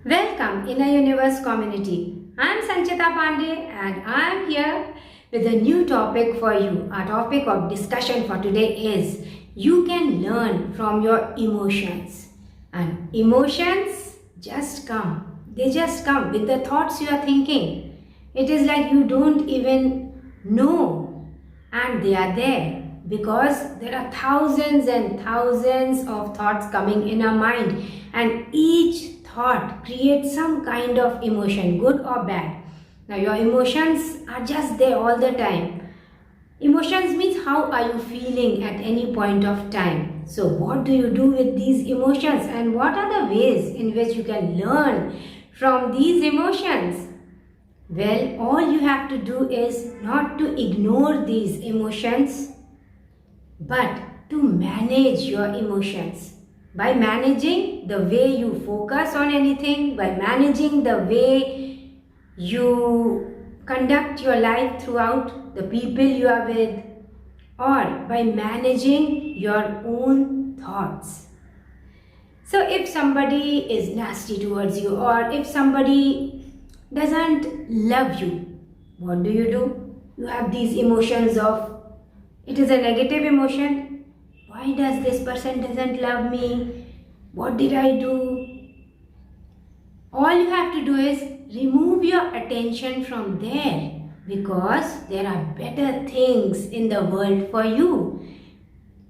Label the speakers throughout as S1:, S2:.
S1: Welcome in a universe community. I am Sanchita Pandey and I am here with a new topic for you. Our topic of discussion for today is you can learn from your emotions. And emotions just come. They just come with the thoughts you are thinking. It is like you don't even know and they are there because there are thousands and thousands of thoughts coming in our mind, and each thought creates some kind of emotion, good or bad. Now your emotions are just there all the time. Emotions means how are you feeling at any point of time. So what do you do with these emotions, and what are the ways in which you can learn from these emotions? Well, all you have to do is not to ignore these emotions, but to manage your emotions. By managing the way you focus on anything, by managing the way you conduct your life throughout, the people you are with, or by managing your own thoughts. So if somebody is nasty towards you, or if somebody doesn't love you, what do? You have these emotions of, it is a negative emotion. Why does this person doesn't love me? What did I do? All you have to do is remove your attention from there, because there are better things in the world for you.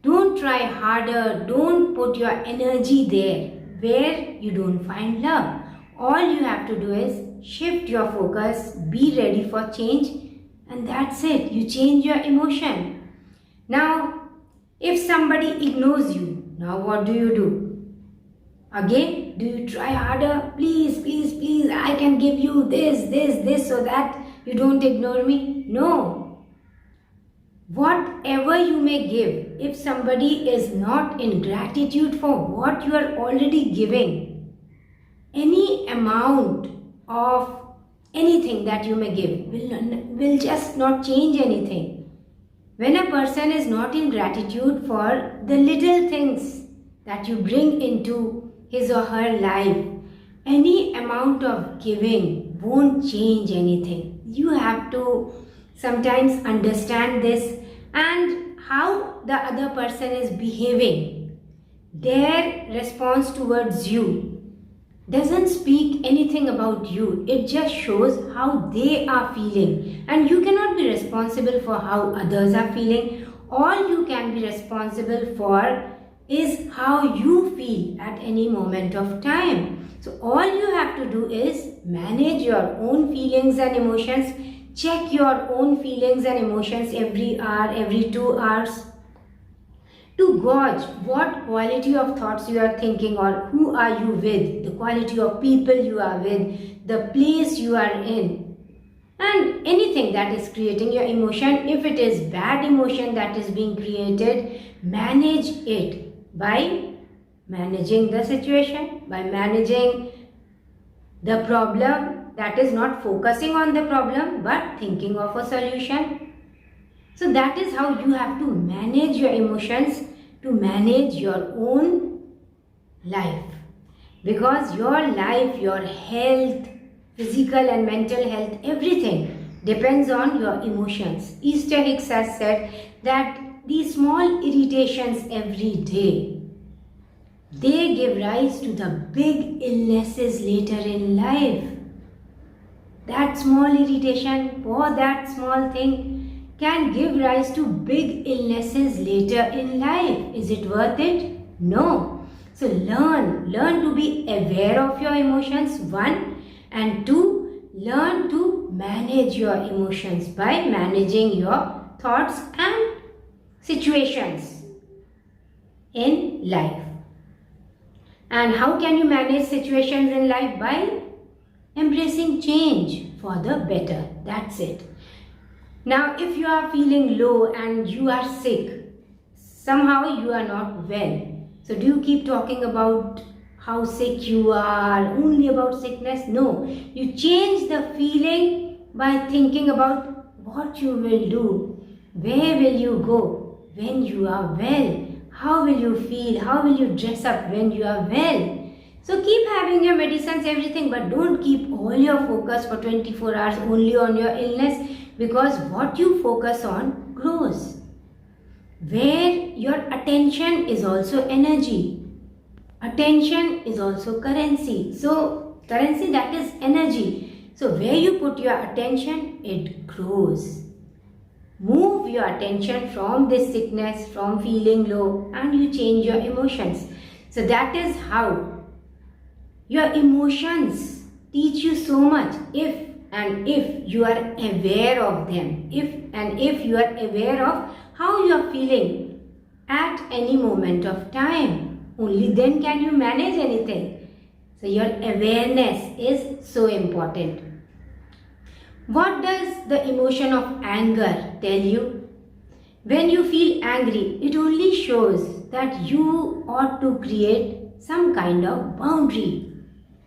S1: Don't try harder. Don't put your energy there where you don't find love. All you have to do is shift your focus, be ready for change, and that's it. You change your emotion. Now, if somebody ignores you, now what do? Again, do you try harder? Please, please, please, I can give you this, so that you don't ignore me? No. Whatever you may give, if somebody is not in gratitude for what you are already giving, any amount of anything that you may give will just not change anything. When a person is not in gratitude for the little things that you bring into his or her life, any amount of giving won't change anything. You have to sometimes understand this, and how the other person is behaving. Their response towards you doesn't speak anything about you. It just shows how they are feeling, and you cannot be responsible for how others are feeling. All you can be responsible for is how you feel at any moment of time. So all you have to do is manage your own feelings and emotions. Check your own feelings and emotions every hour, every 2 hours, to gauge what quality of thoughts you are thinking, or who are you with, the quality of people you are with, the place you are in, and anything that is creating your emotion. If it is bad emotion that is being created, manage it by managing the situation, by managing the problem, that is not focusing on the problem but thinking of a solution. So that is how you have to manage your emotions, to manage your own life. Because your life, your health, physical and mental health, everything depends on your emotions. Easter Hicks has said that these small irritations every day, they give rise to the big illnesses later in life. That small irritation for that small thing can give rise to big illnesses later in life. Is it worth it? No. So learn to be aware of your emotions, 1, and 2, learn to manage your emotions by managing your thoughts and situations in life. And how can you manage situations in life? By embracing change for the better. That's it. Now, if you are feeling low and you are sick, somehow you are not well. So do you keep talking about how sick you are, only about sickness? No. You change the feeling by thinking about what you will do, where will you go when you are well, how will you feel, how will you dress up when you are well. So keep having your medicines, everything, but don't keep all your focus for 24 hours only on your illness, because what you focus on grows. Where your attention is also energy. Attention is also currency. So currency, that is energy. So where you put your attention, it grows. Move your attention from this sickness, from feeling low, and you change your emotions. So that is how your emotions teach you so much if you are aware of them. If you are aware of how you are feeling at any moment of time, only then can you manage anything. So your awareness is so important. What does the emotion of anger tell you? When you feel angry, it only shows that you ought to create some kind of boundary.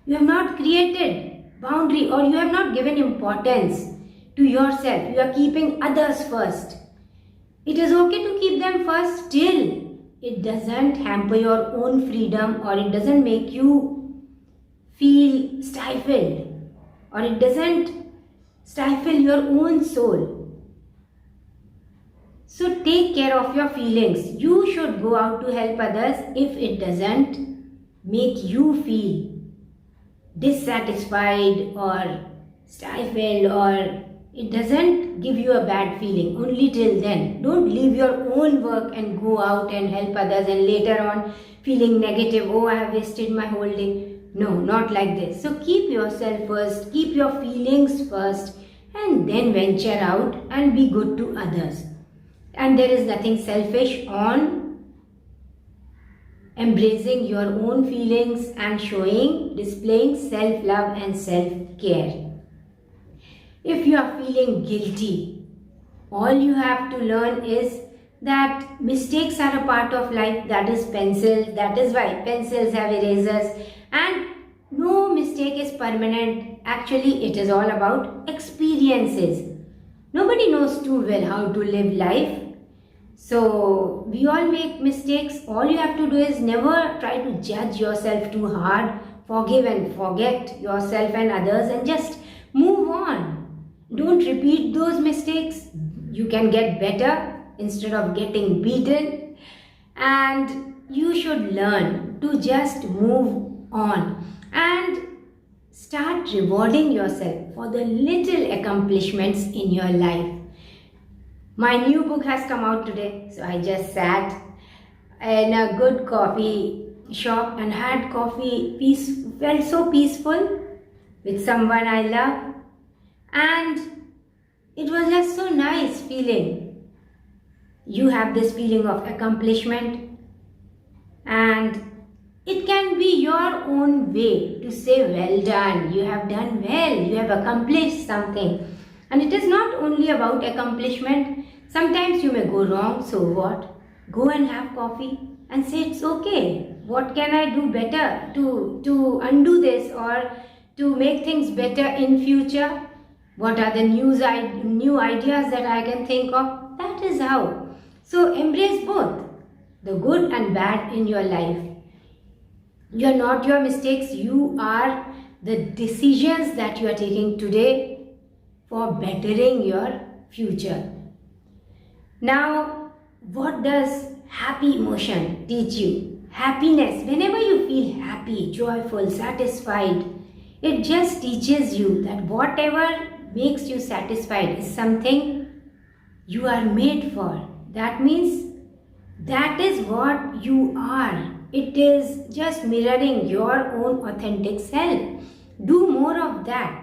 S1: You have not created boundary, or you have not given importance to yourself. You are keeping others first. It is okay to keep them first, still it doesn't hamper your own freedom, or it doesn't make you feel stifled, or it doesn't stifle your own soul. So take care of your feelings. You should go out to help others if it doesn't make you feel dissatisfied or stifled, or it doesn't give you a bad feeling. Only till then. Don't leave your own work and go out and help others, and later on feeling negative, oh, I have wasted my whole day. No, not like this. So keep yourself first, keep your feelings first, and then venture out and be good to others. And there is nothing selfish on embracing your own feelings and displaying self-love and self-care. If you are feeling guilty, all you have to learn is that mistakes are a part of life. That is pencils. That is why pencils have erasers, and no mistake is permanent. Actually, it is all about experiences. Nobody knows too well how to live life. So we all make mistakes. All you have to do is never try to judge yourself too hard. Forgive and forget yourself and others, and just move on. Don't repeat those mistakes. You can get better instead of getting beaten. And you should learn to just move on and start rewarding yourself for the little accomplishments in your life. My new book has come out today, so I just sat in a good coffee shop and had coffee, felt so peaceful with someone I love, and it was just so nice feeling. You have this feeling of accomplishment, and it can be your own way to say, well done, you have done well, you have accomplished something. And it is not only about accomplishment. Sometimes you may go wrong, so what? Go and have coffee and say it's okay. What can I do better to undo this, or to make things better in future? What are the new ideas that I can think of? That is how. So embrace both, the good and bad in your life. You are not your mistakes. You are the decisions that you are taking today for bettering your future. Now, what does happy emotion teach you? Happiness. Whenever you feel happy, joyful, satisfied, it just teaches you that whatever makes you satisfied is something you are made for. That means that is what you are. It is just mirroring your own authentic self. Do more of that.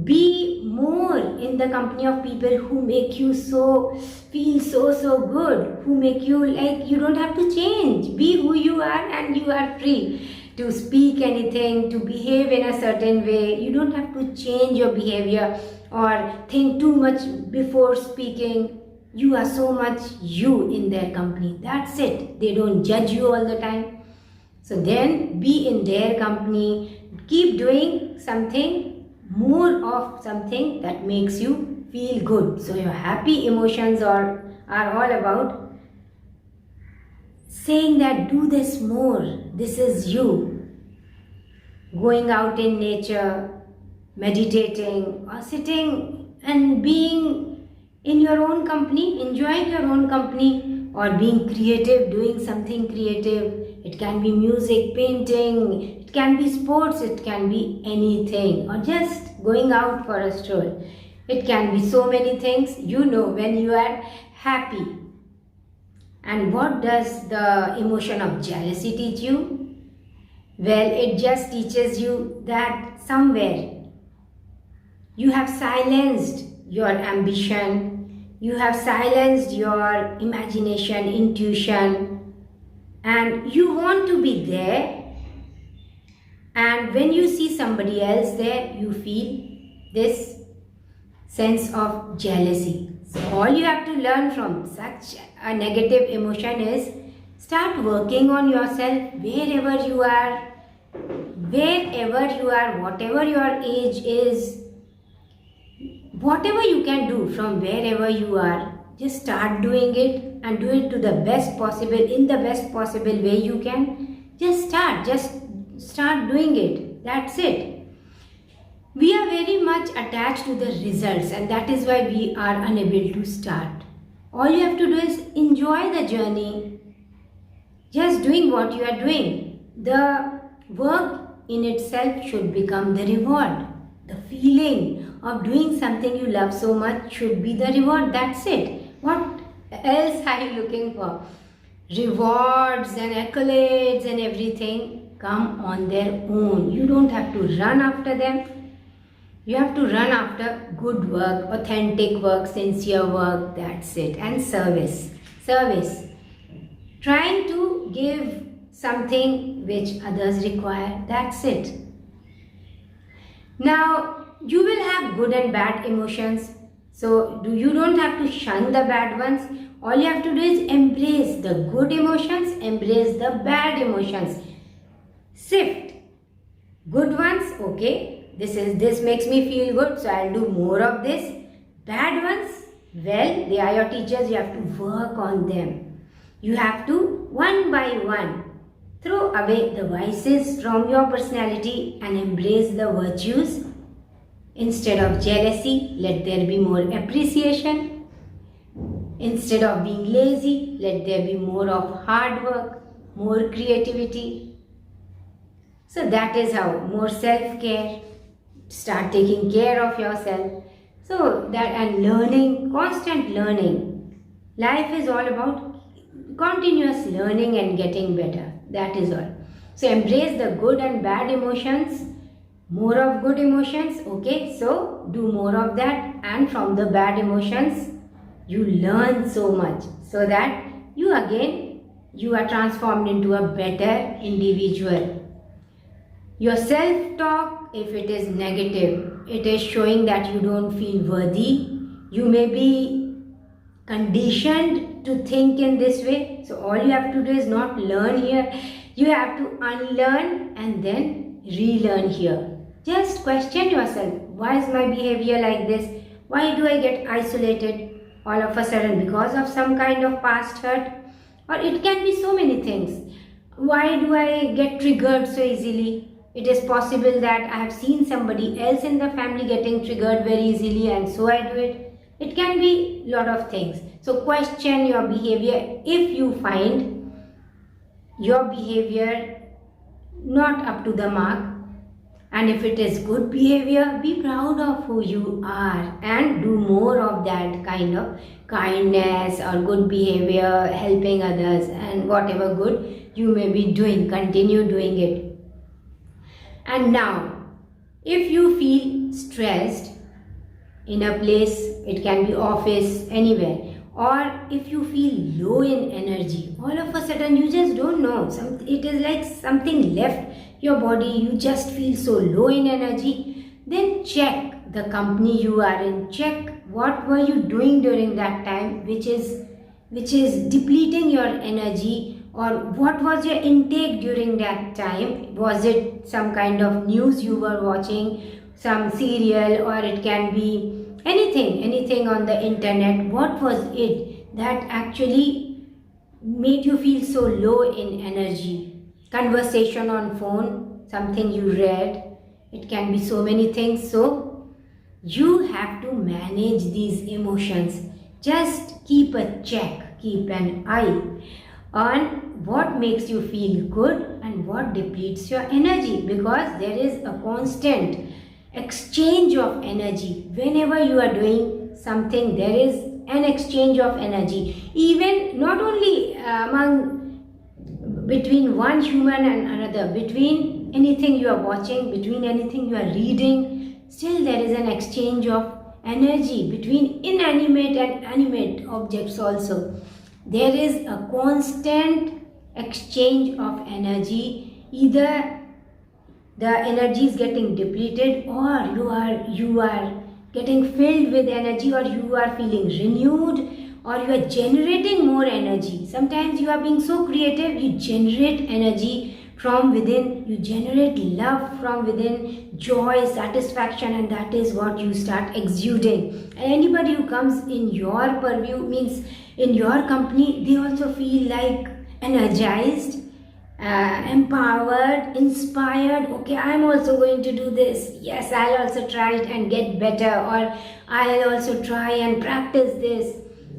S1: Be more in the company of people who make you feel so good, who make you like you don't have to change. Be who you are, and you are free to speak anything, to behave in a certain way. You don't have to change your behavior or think too much before speaking. You are so much you in their company. That's it. They don't judge you all the time. So then be in their company. Keep doing something, more of something that makes you feel good. So your happy emotions are all about saying that do this more. This is you. going out in nature, meditating, or sitting and being in your own company, enjoying your own company, or being creative, doing something creative. It can be music, painting, it can be sports, it can be anything, or just going out for a stroll. It can be so many things. You know when you are happy. And what does the emotion of jealousy teach you? Well, it just teaches you that somewhere you have silenced your ambition, you have silenced your imagination, intuition, and you want to be there. And when you see somebody else there, you feel this sense of jealousy. So all you have to learn from such a negative emotion is start working on yourself wherever you are, whatever your age is, whatever you can do from wherever you are, just start doing it and do it to the best possible, in the best possible way you can. Just start doing it. That's it. We are very much attached to the results, and that is why we are unable to start. All you have to do is enjoy the journey, just doing what you are doing. The work in itself should become the reward. The feeling of doing something you love so much should be the reward. That's it. What else are you looking for? Rewards and accolades and everything come on their own. You don't have to run after them. You have to run after good work, authentic work, sincere work. That's it. And service. Trying to give something which others require. That's it. Now, you will have good and bad emotions. So, you don't have to shun the bad ones. All you have to do is embrace the good emotions, embrace the bad emotions. Sift. Good ones, okay. This makes me feel good, so I'll do more of this. Bad ones, well, they are your teachers, you have to work on them. You have to, one by one, throw away the vices from your personality and embrace the virtues. Instead of jealousy, let there be more appreciation. Instead of being lazy, let there be more of hard work, more creativity. So that is how, more self-care. Start taking care of yourself. So that, and learning, constant learning. Life is all about continuous learning and getting better. That is all. So embrace the good and bad emotions. More of good emotions. Okay, so do more of that. And from the bad emotions, you learn so much. So that you are transformed into a better individual. Your self-talk, if it is negative, it is showing that you don't feel worthy. You may be conditioned to think in this way. So all you have to do is not learn here. You have to unlearn and then relearn here. Just question yourself. Why is my behavior like this? Why do I get isolated all of a sudden because of some kind of past hurt? Or it can be so many things. Why do I get triggered so easily? It is possible that I have seen somebody else in the family getting triggered very easily and so I do it. It can be a lot of things. So question your behavior. If you find your behavior not up to the mark, and if it is good behavior, be proud of who you are and do more of that kind of kindness or good behavior, helping others, and whatever good you may be doing, continue doing it. And now, if you feel stressed in a place, it can be office, anywhere, or if you feel low in energy, all of a sudden you just don't know, it is like something left your body, you just feel so low in energy, then check the company you are in, check what were you doing during that time which is depleting your energy. Or what was your intake during that time? Was it some kind of news you were watching, some serial, or it can be anything on the internet? What was it that actually made you feel so low in energy? Conversation on phone, something you read, it can be so many things. So you have to manage these emotions. Just keep a check, keep an eye on what makes you feel good and what depletes your energy, because there is a constant exchange of energy. Whenever you are doing something, there is an exchange of energy, even not only between one human and another, between anything you are watching, between anything you are reading, still there is an exchange of energy between inanimate and animate objects also. There is a constant exchange of energy. Either the energy is getting depleted, or you are getting filled with energy, or you are feeling renewed, or you are generating more energy. Sometimes you are being so creative, you generate energy from within, you generate love from within, joy, satisfaction, and that is what you start exuding. And anybody who comes in your purview, means in your company, they also feel like energized, empowered, inspired. Okay, I'm also going to do this. Yes, I'll also try it and get better, or I'll also try and practice this.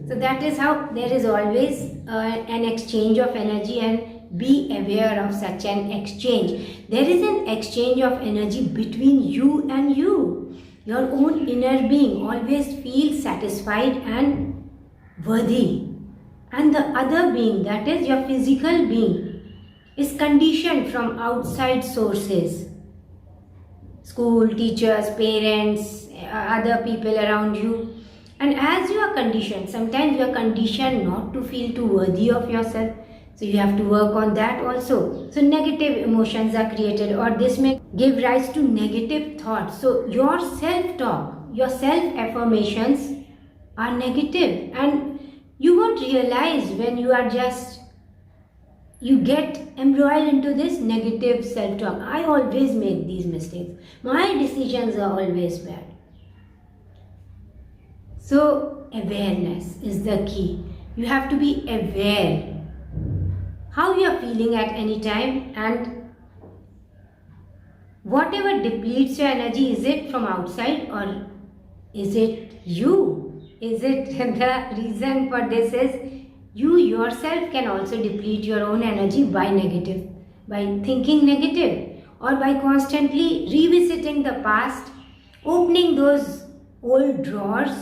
S1: So that is how there is always an exchange of energy, and be aware of such an exchange. There is an exchange of energy between you and you. Your own inner being always feels satisfied and worthy, and the other being, that is your physical being, is conditioned from outside sources. School, teachers, parents, other people around you. And as you are conditioned, sometimes you are conditioned not to feel too worthy of yourself. So you have to work on that also. So negative emotions are created, or this may give rise to negative thoughts. So your self-talk, your self-affirmations are negative, and you won't realize when you get embroiled into this negative self-talk. I always make these mistakes. My decisions are always bad. So awareness is the key. You have to be aware how you are feeling at any time, and whatever depletes your energy, is it from outside or is it you? Is it the reason for this is you yourself can also deplete your own energy by thinking negative, or by constantly revisiting the past, opening those old drawers,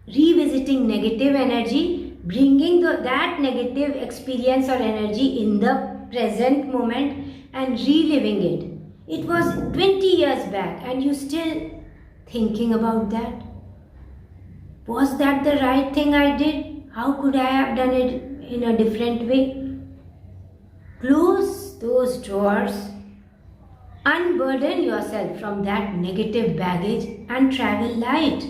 S1: revisiting negative energy, bringing that negative experience or energy in the present moment and reliving it. It was 20 years back and you still thinking about that. Was that the right thing I did? How could I have done it in a different way? Close those drawers, unburden yourself from that negative baggage and travel light.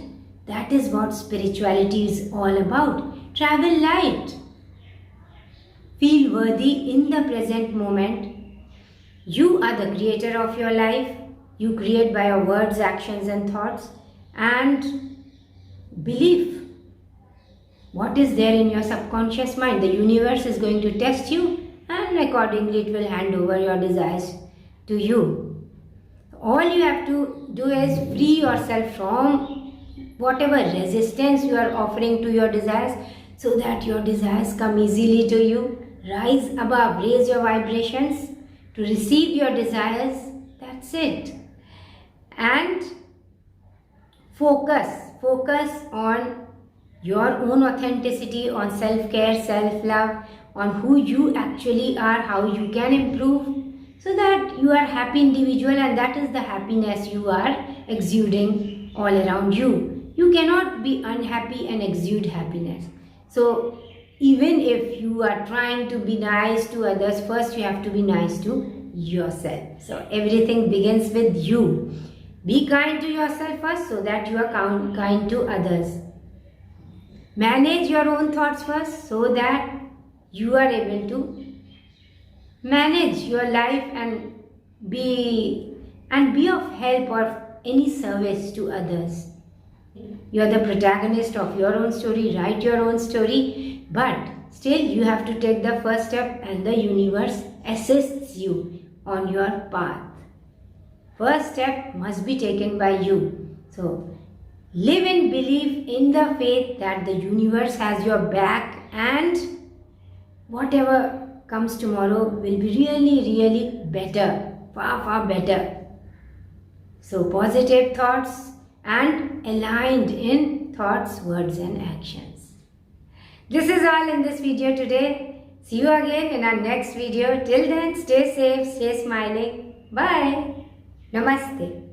S1: That is what spirituality is all about. Travel light. Feel worthy in the present moment. You are the creator of your life. You create by your words, actions and thoughts. And belief. What is there in your subconscious mind? The universe is going to test you, and accordingly it will hand over your desires to you. All you have to do is free yourself from whatever resistance you are offering to your desires, so that your desires come easily to you. Rise above, raise your vibrations to receive your desires. That's it. And focus on your own authenticity, on self-care, self-love, on who you actually are, how you can improve, so that you are a happy individual, and that is the happiness you are exuding all around you. You cannot be unhappy and exude happiness. So even if you are trying to be nice to others, first you have to be nice to yourself. So everything begins with you. Be kind to yourself first, so that you are kind to others. Manage your own thoughts first, so that you are able to manage your life and be of help or any service to others. You are the protagonist of your own story. Write your own story, but still you have to take the first step, and the universe assists you on your path. First step must be taken by you. So, live in belief in the faith that the universe has your back, and whatever comes tomorrow will be really better, far better. So, positive thoughts and aligned in thoughts, words and actions. This is all in this video today. See you again in our next video. Till then, stay safe, stay smiling. Bye. Namaste.